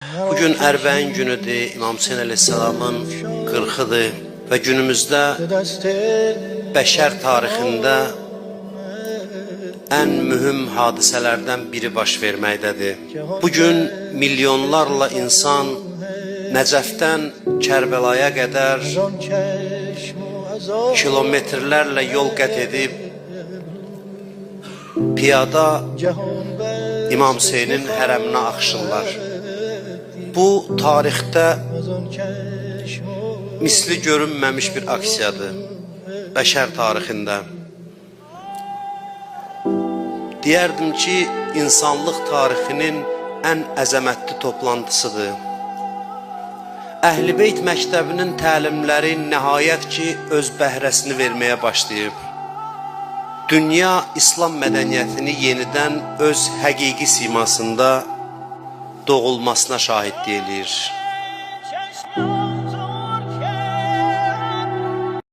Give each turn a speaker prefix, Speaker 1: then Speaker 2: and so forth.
Speaker 1: Bugün Ərbəin günüdür, İmam Hüseyin əleyhissalamın 40-ıdır və günümüzdə bəşər tarixində ən mühüm hadisələrdən biri baş verməkdədir. Bugün milyonlarla insan Nəcəfdən Kərbəlaya qədər kilometrlərlə yol qət edib piyada İmam Hüseynin hərəminə axışırlar. Bu tarixdə misli görünməmiş bir aksiyadır bəşər tarixində. Deyərdim ki, insanlıq tarixinin ən əzəmətli toplantısıdır. Əhl-i-Beyt məktəbinin təlimləri nəhayət ki, öz bəhrəsini verməyə başlayıb. Dünya İslam mədəniyyətini yenidən öz həqiqi simasında doğulmasına şahidlik eləyir.